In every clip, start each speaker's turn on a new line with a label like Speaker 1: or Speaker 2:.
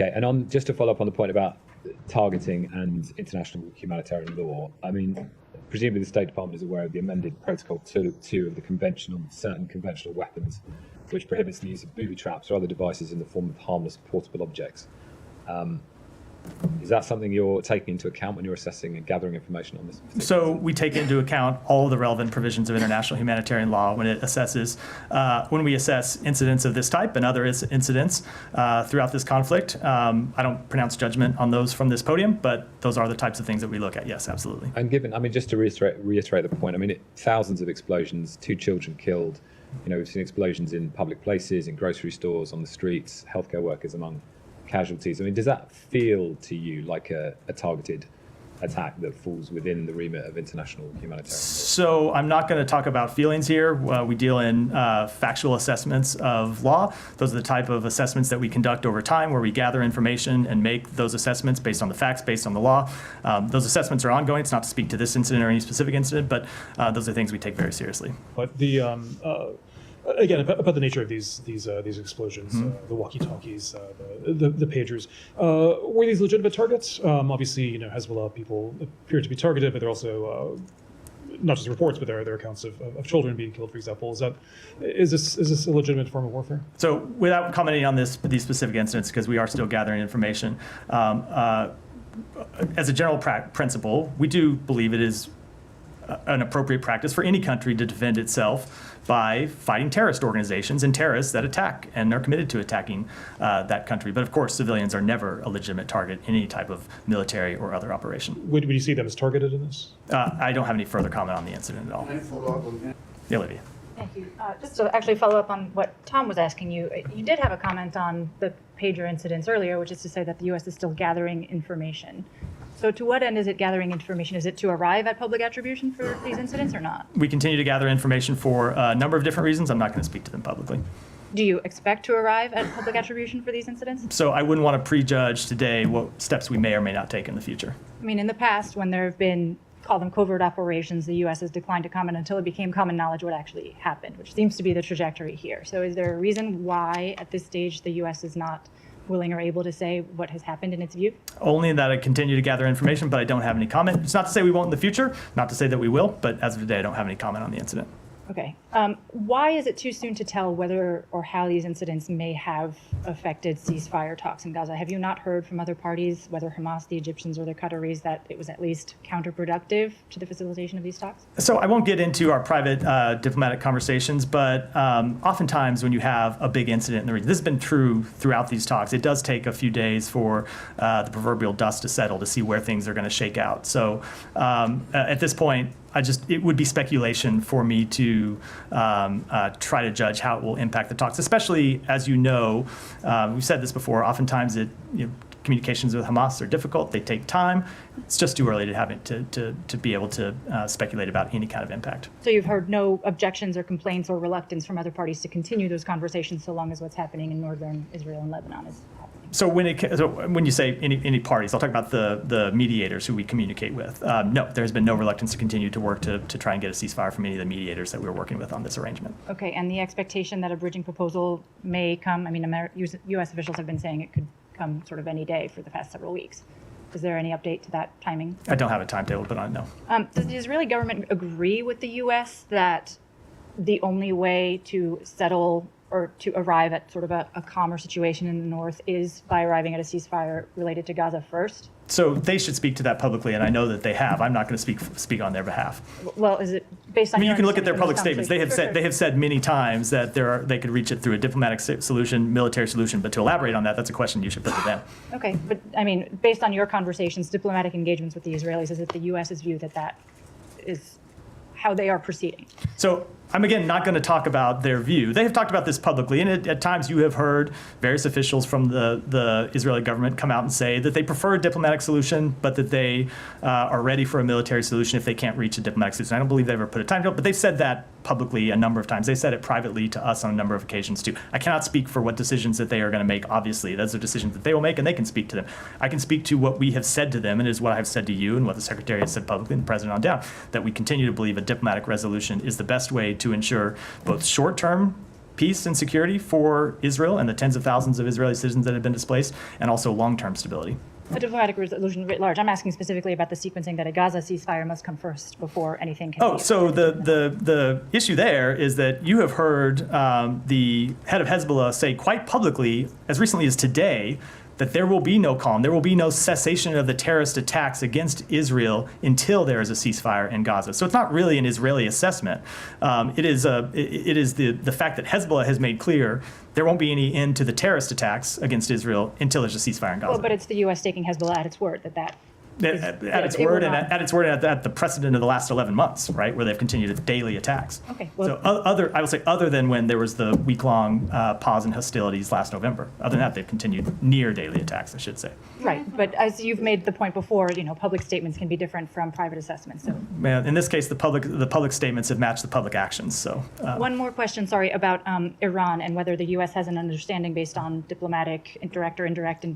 Speaker 1: Okay, and just to follow up on the point about targeting and international humanitarian law, I mean, presumably the State Department is aware of the amended Protocol 2 of the Convention on Certain Conventional Weapons, which prohibits the use of booby traps or other devices in the form of harmless portable objects. Is that something you're taking into account when you're assessing and gathering information on this?
Speaker 2: So we take into account all of the relevant provisions of international humanitarian law when it assesses, when we assess incidents of this type and other incidents throughout this conflict. I don't pronounce judgment on those from this podium, but those are the types of things that we look at. Yes, absolutely.
Speaker 1: And given, I mean, just to reiterate the point, I mean, thousands of explosions, 2 children killed. You know, we've seen explosions in public places, in grocery stores, on the streets, healthcare workers among casualties. I mean, does that feel to you like a targeted attack that falls within the remit of international humanitarian law?
Speaker 2: So I'm not going to talk about feelings here. We deal in factual assessments of law. Those are the type of assessments that we conduct over time, where we gather information and make those assessments based on the facts, based on the law. Those assessments are ongoing. It's not to speak to this incident or any specific incident, but those are things we take very seriously.
Speaker 3: But the again, about the nature of these explosions, the walkie-talkies, the pagers, were these legitimate targets? Obviously, you know, Hezbollah people appear to be targeted, but they're also not just reports, but there are accounts of children being killed, for example. Is this a legitimate form of warfare?
Speaker 2: So, without commenting on these specific incidents, because we are still gathering information, as a general principle, we do believe it is an appropriate practice for any country to defend itself by fighting terrorist organizations and terrorists that attack and are committed to attacking that country. But of course, civilians are never a legitimate target in any type of military or other operation.
Speaker 3: Would you see them as targeted in this?
Speaker 2: I don't have any further comment on the incident at all.
Speaker 4: Can I follow up on that?
Speaker 2: Yeah, Olivia.
Speaker 5: Thank you. Just to actually follow up on what Tom was asking you, you did have a comment on the pager incidents earlier, which is to say that the U.S. is still gathering information. So to what end is it gathering information? Is it to arrive at public attribution for these incidents or not?
Speaker 2: We continue to gather information for a number of different reasons. I'm not going to speak to them publicly.
Speaker 5: Do you expect to arrive at public attribution for these incidents?
Speaker 2: So I wouldn't want to prejudge today what steps we may or may not take in the future.
Speaker 5: I mean, in the past, when there have been, call them covert operations, the U.S. has declined to comment until it became common knowledge what actually happened, which seems to be the trajectory here. So is there a reason why, at this stage, the U.S. is not willing or able to say what has happened in its view?
Speaker 2: Only that I continue to gather information, but I don't have any comment. It's not to say we won't in the future, not to say that we will, but as of today, I don't have any comment on the incident.
Speaker 5: Okay. Why is it too soon to tell whether or how these incidents may have affected ceasefire talks in Gaza? Have you not heard from other parties, whether Hamas, the Egyptians, or the Qataris, that it was at least counterproductive to the facilitation of these talks?
Speaker 2: So I won't get into our private diplomatic conversations, but oftentimes when you have a big incident in the region, this has been true throughout these talks, it does take a few days for the proverbial dust to settle to see where things are going to shake out. So at this point, it would be speculation for me to try to judge how it will impact the talks, especially as you know, we've said this before, oftentimes communications with Hamas are difficult, they take time. It's just too early to have it to be able to speculate about any kind of impact.
Speaker 5: So you've heard no objections or complaints or reluctance from other parties to continue those conversations so long as what's happening in northern Israel and Lebanon is happening?
Speaker 2: So when you say any parties, I'll talk about the mediators who we communicate with. No, there's been no reluctance to continue to work to try and get a ceasefire from any of the mediators that we're working with on this arrangement.
Speaker 5: Okay, and the expectation that a bridging proposal may come, I mean, U.S. officials have been saying it could come sort of any day for the past several weeks. Is there any update to that timing?
Speaker 2: I don't have a timetable, but I know.
Speaker 5: Does the Israeli government agree with the U.S. that the only way to settle or to arrive at sort of a calmer situation in the north is by arriving at a ceasefire related to Gaza first?
Speaker 2: So they should speak to that publicly, and I know that they have. I'm not going to speak on their behalf.
Speaker 5: Well, is it based on?
Speaker 2: I mean, you can look at their public statements. They have said many times that they could reach it through a diplomatic solution, military solution. But to elaborate on that, that's a question you should put to them.
Speaker 5: Okay, but I mean, based on your conversations, diplomatic engagements with the Israelis, is it the U.S.'s view that is how they are proceeding?
Speaker 2: So I'm, again, not going to talk about their view. They have talked about this publicly, and at times you have heard various officials from the Israeli government come out and say that they prefer a diplomatic solution, but that they are ready for a military solution if they can't reach a diplomatic solution. I don't believe they've ever put a timetable, but they've said that publicly a number of times. They said it privately to us on a number of occasions, too. I cannot speak for what decisions that they are going to make, obviously. Those are decisions that they will make, and they can speak to them. I can speak to what we have said to them, and it is what I have said to you and what the Secretary has said publicly and the President on down, that we continue to believe a diplomatic resolution is the best way to ensure both short-term peace and security for Israel and the tens of thousands of Israeli citizens that have been displaced, and also long-term stability.
Speaker 5: A diplomatic resolution writ large. I'm asking specifically about the sequencing that a Gaza ceasefire must come first before anything can be.
Speaker 2: So the issue there is that you have heard the head of Hezbollah say quite publicly, as recently as today, that there will be no calm, there will be no cessation of the terrorist attacks against Israel until there is a ceasefire in Gaza. So it's not really an Israeli assessment. It is the fact that Hezbollah has made clear there won't be any end to the terrorist attacks against Israel until there's a ceasefire in Gaza.
Speaker 5: Well, but it's the U.S. taking Hezbollah at its word that
Speaker 2: at its word and at the precedent of the last 11 months, right, where they've continued daily attacks.
Speaker 5: Okay. Well,
Speaker 2: so I would say other than when there was the week-long pause in hostilities last November. Other than that, they've continued near daily attacks, I should say.
Speaker 5: right. But as you've made the point before, public statements can be different from private assessments. So
Speaker 2: In this case, the public statements have matched the public actions. So
Speaker 5: one more question, sorry, about Iran and whether the U.S. has an understanding based on diplomatic, direct or indirect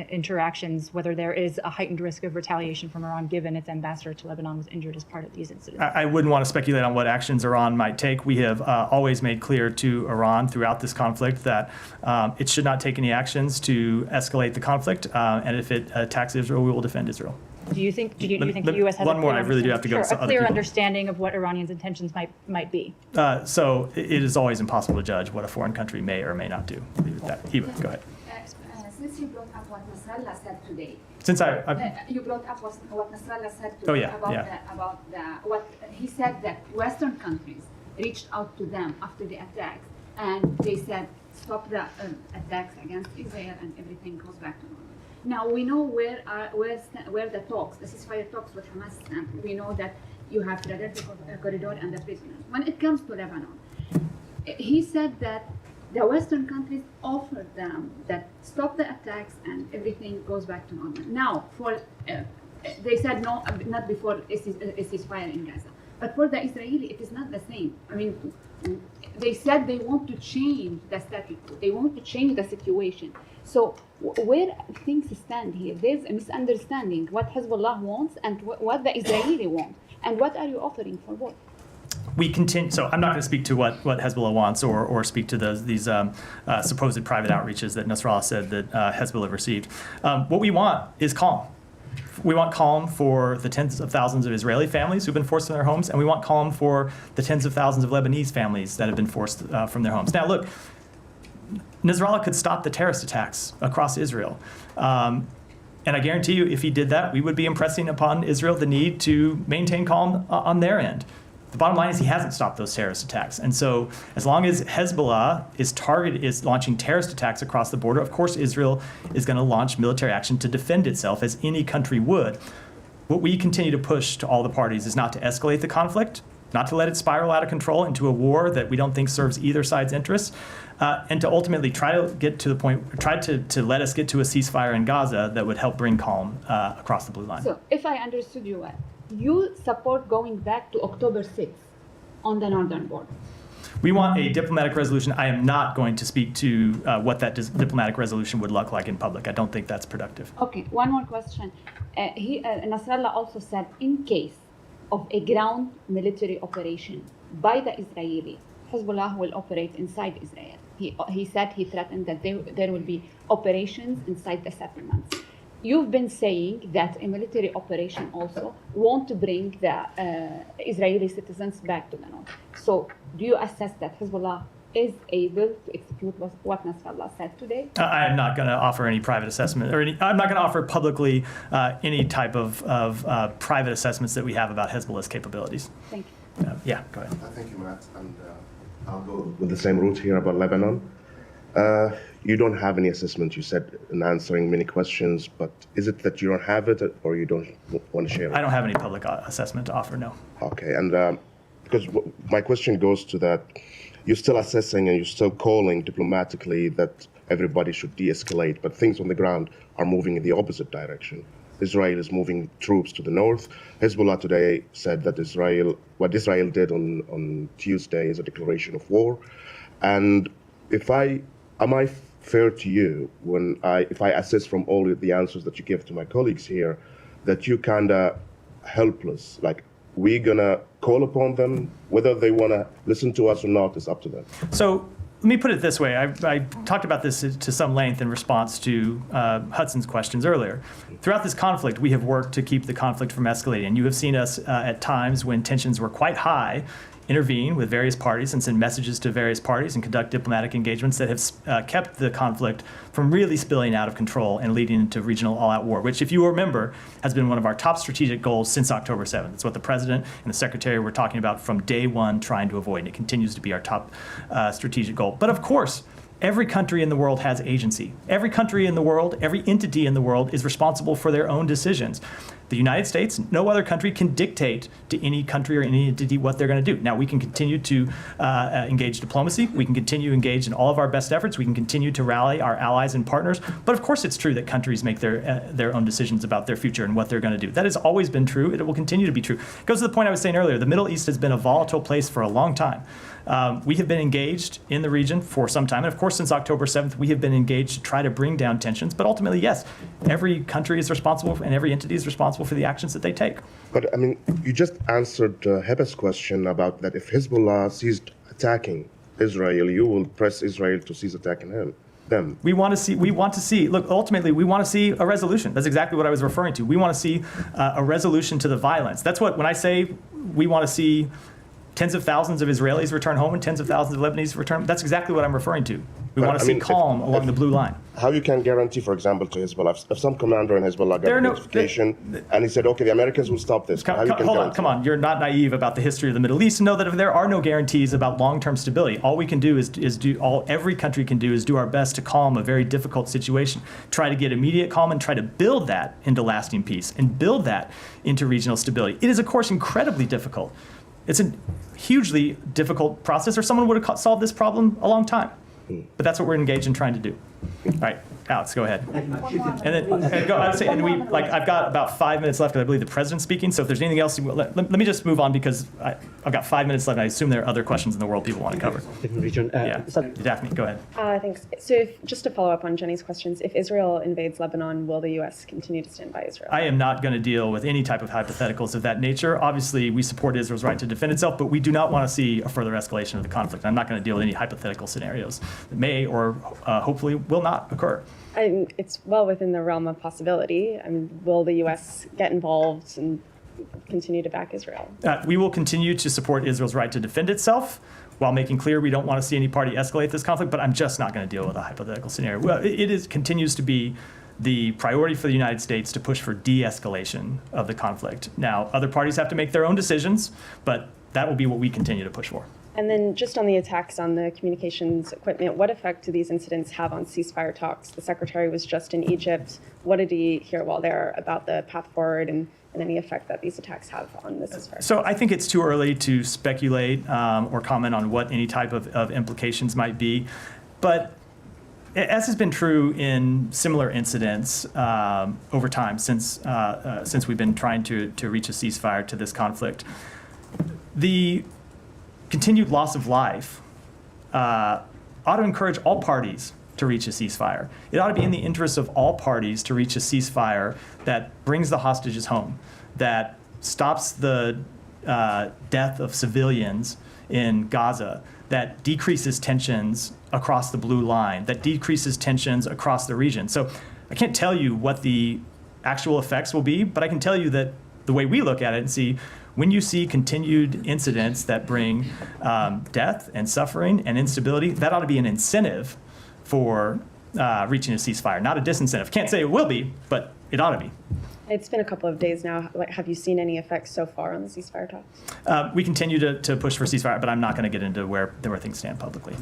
Speaker 5: interactions, whether there is a heightened risk of retaliation from Iran given its ambassador to Lebanon was injured as part of these incidents.
Speaker 2: I wouldn't want to speculate on what actions Iran might take. We have always made clear to Iran throughout this conflict that it should not take any actions to escalate the conflict, and if it attacks Israel, we will defend Israel.
Speaker 5: Do you think the U.S. has
Speaker 2: one more? I really do have to go.
Speaker 5: Sure,
Speaker 2: to
Speaker 5: a clear
Speaker 2: other
Speaker 5: understanding of what Iranians' intentions might be?
Speaker 2: So it is always impossible to judge what a foreign country may or may not do. Leave it at that. Hiba, go ahead.
Speaker 4: Since you brought up what Nasrallah said today,
Speaker 2: Since
Speaker 4: you brought up what Nasrallah said today about what he said that Western countries reached out to them after the attacks and they said stop the attacks against Israel and everything goes back to normal. Now we know where the talks, the ceasefire talks with Hamas stand. We know that you have Philadelphia corridor and the prisoners. When it comes to Lebanon, he said that the Western countries offered them that stop the attacks and everything goes back to normal. Now, they said no, not before a ceasefire in Gaza. But for the Israeli, it is not the same. I mean, they said they want to change the status quo. They want to change the situation. So where things stand here, there's a misunderstanding what Hezbollah wants and what the Israeli want. And what are you offering for what?
Speaker 2: We continue. So I'm not going to speak to what Hezbollah wants or speak to these supposed private outreaches that Nasrallah said that Hezbollah received. What we want is calm. We want calm for the tens of thousands of Israeli families who've been forced from their homes, and we want calm for the tens of thousands of Lebanese families that have been forced from their homes. Now, look, Nasrallah could stop the terrorist attacks across Israel. And I guarantee you, if he did that, we would be impressing upon Israel the need to maintain calm on their end. The bottom line is he hasn't stopped those terrorist attacks. And so as long as Hezbollah is launching terrorist attacks across the border, of course Israel is going to launch military action to defend itself as any country would. What we continue to push to all the parties is not to escalate the conflict, not to let it spiral out of control into a war that we don't think serves either side's interests, and to ultimately try to get to the point, try to let us get to a ceasefire in Gaza that would help bring calm across the blue line.
Speaker 4: So if I understood you well, you support going back to October 6th on the northern border.
Speaker 2: We want a diplomatic resolution. I am not going to speak to what that diplomatic resolution would look like in public. I don't think that's productive.
Speaker 4: Okay, one more question. Nasrallah also said in case of a ground military operation by the Israeli, Hezbollah will operate inside Israel. He said, he threatened that there will be operations inside the settlements. You've been saying that a military operation also won't bring the Israeli citizens back to the north. So do you assess that Hezbollah is able to execute what Nasrallah said today?
Speaker 2: I am not going to offer any private assessment, I'm not going to offer publicly any type of private assessments that we have about Hezbollah's capabilities.
Speaker 4: Thank you.
Speaker 2: Yeah, go ahead.
Speaker 6: Thank you, Matt. And I'll go with the same route here about Lebanon. You don't have any assessment, you said, in answering many questions, but is it that you don't have it or you don't want to share it?
Speaker 2: I don't have any public assessment to offer, no.
Speaker 6: Okay, and because my question goes to that, you're still assessing and you're still calling diplomatically that everybody should de-escalate, but things on the ground are moving in the opposite direction. Israel is moving troops to the north. Hezbollah today said that what Israel did on Tuesday is a declaration of war. And am I fair to you if I assess from all the answers that you give to my colleagues here, that you kind of helpless, like we're gonna call upon them, whether they want to listen to us or not is up to them.
Speaker 2: So me put it this way. I talked about this to some length in response to Hudson's questions earlier. Throughout this conflict, we have worked to keep the conflict from escalating. And you have seen us at times when tensions were quite high intervene with various parties and send messages to various parties and conduct diplomatic engagements that have kept the conflict from really spilling out of control and leading into regional all-out war, which, if you remember, has been one of our top strategic goals since October 7th. It's what the President and the Secretary were talking about from day one, trying to avoid, and it continues to be our top strategic goal. But of course, every country in the world has agency. Every country in the world, every entity in the world is responsible for their own decisions. The United States, no other country can dictate to any country or any entity what they're going to do. Now, we can continue to engage diplomacy. We can continue to engage in all of our best efforts. We can continue to rally our allies and partners. But of course, it's true that countries make their own decisions about their future and what they're going to do. That has always been true. It will continue to be true. It goes to the point I was saying earlier. The Middle East has been a volatile place for a long time. We have been engaged in the region for some time. And of course, since October 7th, we have been engaged to try to bring down tensions. But ultimately, yes, every country is responsible and every entity is responsible for the actions that they take.
Speaker 6: But I mean, you just answered Heba's question about that if Hezbollah ceased attacking Israel, you will press Israel to cease attacking them.
Speaker 2: We want to see, look, ultimately, we want to see a resolution. That's exactly what I was referring to. We want to see a resolution to the violence. That's what, when I say we want to see tens of thousands of Israelis return home and tens of thousands of Lebanese return, that's exactly what I'm referring to. We want to see calm along the blue line.
Speaker 6: How you can guarantee, for example, to Hezbollah, if some commander in Hezbollah got a notification and he said, okay, the Americans will stop this.
Speaker 2: Come on, you're not naive about the history of the Middle East and know that there are no guarantees about long-term stability. All we can do every country can do is do our best to calm a very difficult situation, try to get immediate calm and try to build that into lasting peace and build that into regional stability. It is, of course, incredibly difficult. It's a hugely difficult process, or someone would have solved this problem a long time. But that's what we're engaged in trying to do. All right, Alex, go ahead. And then I've got about 5 minutes left because I believe the president's speaking. So if there's anything else, let me just move on because I've got 5 minutes left. And I assume there are other questions in the world people want to cover.
Speaker 7: Different region.
Speaker 2: Daphne, go ahead.
Speaker 8: Thanks. So just to follow up on Jenny's questions, if Israel invades Lebanon, will the U.S. continue to stand by Israel?
Speaker 2: I am not going to deal with any type of hypotheticals of that nature. Obviously, we support Israel's right to defend itself, but we do not want to see a further escalation of the conflict. I'm not going to deal with any hypothetical scenarios that may or hopefully will not occur.
Speaker 8: It's well within the realm of possibility. Will the U.S. get involved and continue to back Israel?
Speaker 2: We will continue to support Israel's right to defend itself while making clear we don't want to see any party escalate this conflict, but I'm just not going to deal with a hypothetical scenario. Well, it continues to be the priority for the United States to push for de-escalation of the conflict. Now, other parties have to make their own decisions, but that will be what we continue to push for.
Speaker 8: And then just on the attacks on the communications equipment, what effect do these incidents have on ceasefire talks? The Secretary was just in Egypt. What did he hear while there about the path forward and any effect that these attacks have on the ceasefire?
Speaker 2: So I think it's too early to speculate or comment on what any type of implications might be. But as has been true in similar incidents over time since we've been trying to reach a ceasefire to this conflict, the continued loss of life ought to encourage all parties to reach a ceasefire. It ought to be in the interest of all parties to reach a ceasefire that brings the hostages home, that stops the death of civilians in Gaza, that decreases tensions across the blue line, that decreases tensions across the region. So I can't tell you what the actual effects will be, but I can tell you that the way we look at it and see, when you see continued incidents that bring death and suffering and instability, that ought to be an incentive for reaching a ceasefire, not a disincentive. Can't say it will be, but it ought to be.
Speaker 8: It's been a couple of days now. Have you seen any effects so far on the ceasefire talks?
Speaker 2: We continue to push for ceasefire, but I'm not going to get into where things stand publicly.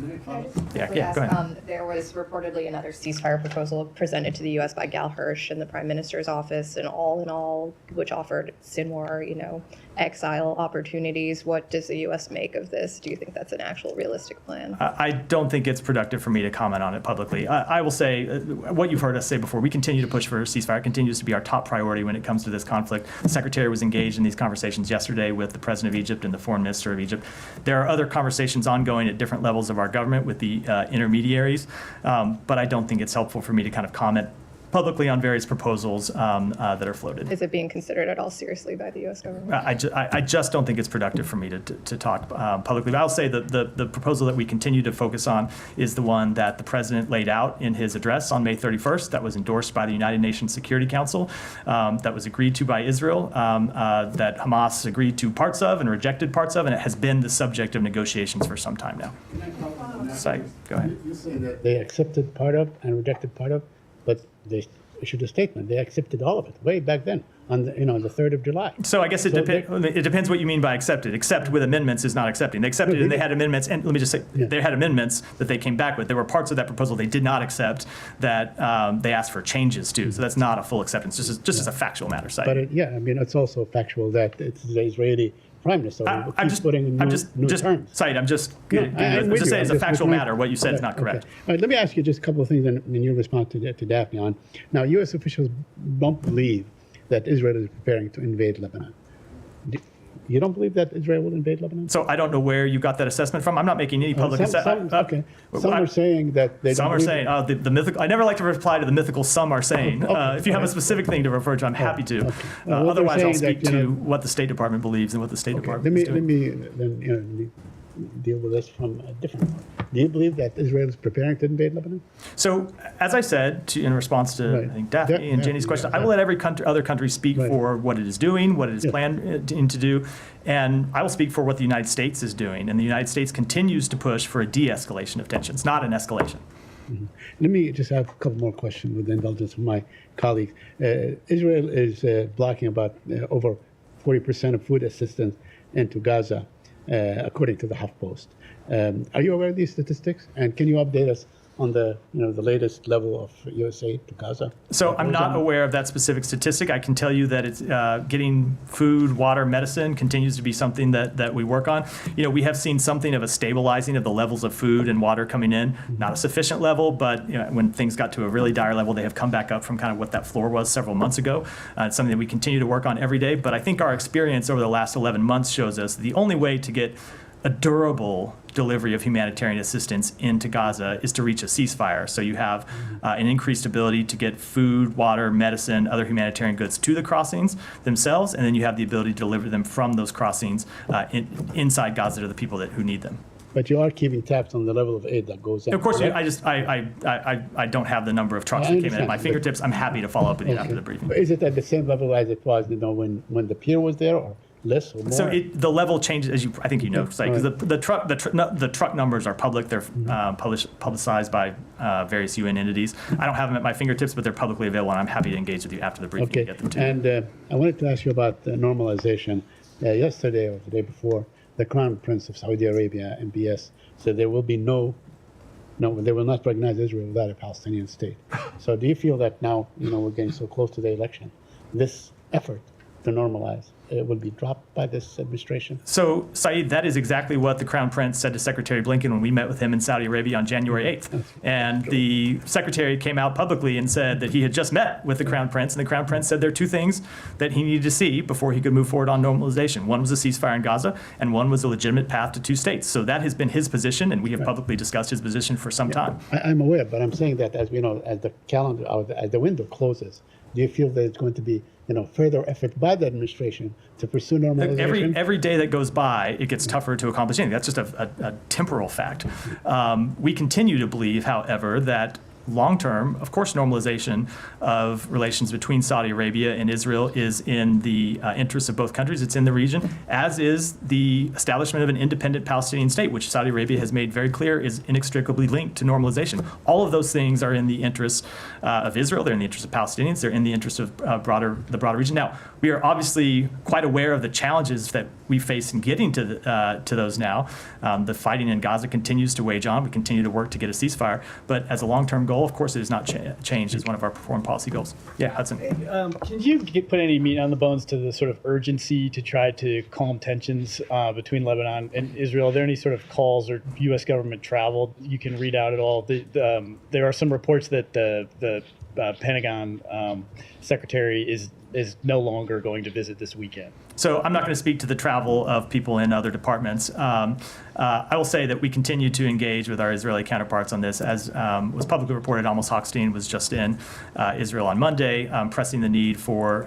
Speaker 2: Yeah, go ahead.
Speaker 9: There was reportedly another ceasefire proposal presented to the U.S. by Gal Hirsch in the Prime Minister's office, and all in all, which offered Sinwar, exile opportunities. What does the U.S. make of this? Do you think that's an actual realistic plan?
Speaker 2: I don't think it's productive for me to comment on it publicly. I will say what you've heard us say before. We continue to push for a ceasefire. It continues to be our top priority when it comes to this conflict. The Secretary was engaged in these conversations yesterday with the President of Egypt and the Foreign Minister of Egypt. There are other conversations ongoing at different levels of our government with the intermediaries, but I don't think it's helpful for me to kind of comment publicly on various proposals that are floated.
Speaker 9: Is it being considered at all seriously by the U.S. government?
Speaker 2: I just don't think it's productive for me to talk publicly. But I'll say that the proposal that we continue to focus on is the one that the president laid out in his address on May 31st, that was endorsed by the United Nations Security Council, that was agreed to by Israel, that Hamas agreed to parts of and rejected parts of, and it has been the subject of negotiations for some time now. So, go ahead.
Speaker 7: You say that they accepted part of and rejected part of, but they issued a statement. They accepted all of it way back then on the, the 3rd of July.
Speaker 2: So I guess it depends what you mean by accepted. Accept with amendments is not accepting. They accepted and they had amendments, and let me just say, they had amendments that they came back with. There were parts of that proposal they did not accept that they asked for changes to. So that's not a full acceptance, just as a factual matter.
Speaker 7: But it's also factual that it's the Israeli Prime Minister.
Speaker 2: I'm just
Speaker 7: new terms.
Speaker 2: Said, I'm just
Speaker 7: No,
Speaker 2: just say as a factual matter, what you said is not correct.
Speaker 7: Okay. All right, let me ask you just a couple of things in your response to Daphne on. Now, U.S. officials don't believe that Israel is preparing to invade Lebanon. You don't believe that Israel will invade Lebanon?
Speaker 2: So I don't know where you got that assessment from. I'm not making any public assessment.
Speaker 7: Okay. Some are saying that they don't.
Speaker 2: Some are saying, the mythical. I never like to reply to the mythical some are saying. If you have a specific thing to refer to, I'm happy to. Otherwise, I'll speak to what the State Department believes and what the State Department is doing.
Speaker 7: Let me then deal with this from a different point. Do you believe that Israel is preparing to invade Lebanon?
Speaker 2: So, as I said, in response to I think Daphne and Jenny's question, I will let every other country speak for what it is doing, what it is planned to do, and I will speak for what the United States is doing. And the United States continues to push for a de-escalation of tensions, not an escalation.
Speaker 7: Mm-hmm. Let me just have a couple more questions with the indulgence of my colleagues. Israel is blocking about over 40% of food assistance into Gaza, according to the HuffPost. Are you aware of these statistics? And can you update us on the the latest level of U.S. aid to Gaza?
Speaker 2: So I'm not aware of that specific statistic. I can tell you that it's getting food, water, medicine continues to be something that we work on. We have seen something of a stabilizing of the levels of food and water coming in. Not a sufficient level, but when things got to a really dire level, they have come back up from kind of what that floor was several months ago. It's something that we continue to work on every day. But I think our experience over the last 11 months shows us the only way to get a durable delivery of humanitarian assistance into Gaza is to reach a ceasefire. So you have an increased ability to get food, water, medicine, other humanitarian goods to the crossings themselves, and then you have the ability to deliver them from those crossings inside Gaza to the people who need them.
Speaker 7: But you are keeping tabs on the level of aid that goes in.
Speaker 2: Of course, I don't have the number of trucks that came in at my fingertips. I'm happy to follow up with you after the briefing.
Speaker 7: But is it at the same level as it was, when the pier was there, or less or more?
Speaker 2: So the level changes, as I think because the truck numbers are public. They're publicized by various UN entities. I don't have them at my fingertips, but they're publicly available, and I'm happy to engage with you after the briefing to get them to you.
Speaker 7: And I wanted to ask you about normalization. Yesterday or the day before, the Crown Prince of Saudi Arabia, MBS, said there will be they will not recognize Israel without a Palestinian state. So do you feel that now, we're getting so close to the election, this effort to normalize will be dropped by this administration?
Speaker 2: So, Saeed, that is exactly what the Crown Prince said to Secretary Blinken when we met with him in Saudi Arabia on January 8th. And the Secretary came out publicly and said that he had just met with the Crown Prince, and the Crown Prince said there are two things that he needed to see before he could move forward on normalization. One was a ceasefire in Gaza, and one was a legitimate path to two states. So that has been his position, and we have publicly discussed his position for some time.
Speaker 7: I'm aware, but I'm saying that as the calendar, as the window closes, do you feel that it's going to be further effort by the administration to pursue normalization?
Speaker 2: Every day that goes by, it gets tougher to accomplish anything. That's just a temporal fact. We continue to believe, however, that long-term, of course, normalization of relations between Saudi Arabia and Israel is in the interests of both countries. It's in the region, as is the establishment of an independent Palestinian state, which Saudi Arabia has made very clear is inextricably linked to normalization. All of those things are in the interests of Israel. They're in the interest of Palestinians. They're in the interest of the broader region. Now, we are obviously quite aware of the challenges that we face in getting to those now. The fighting in Gaza continues to wage on. We continue to work to get a ceasefire. But as a long-term goal, of course, it has not changed as one of our foreign policy goals. Yeah, Hudson.
Speaker 10: Can you put any meat on the bones to the sort of urgency to try to calm tensions between Lebanon and Israel? Are there any sort of calls or U.S. government travel you can read out at all? There are some reports that the Pentagon secretary is is no longer going to visit this weekend.
Speaker 2: So I'm not going to speak to the travel of people in other departments. I will say that we continue to engage with our Israeli counterparts on this. As was publicly reported, Amos Hochstein was just in Israel on Monday, pressing the need for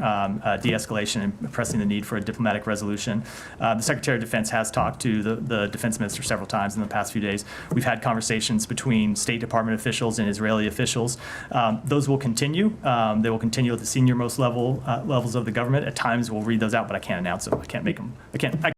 Speaker 2: de-escalation and pressing the need for a diplomatic resolution. The Secretary of Defense has talked to the Defense Minister several times in the past few days. We've had conversations between State Department officials and Israeli officials. Those will continue. They will continue at the senior-most levels of the government. At times, we'll read those out, but I can't announce them. I can't make them.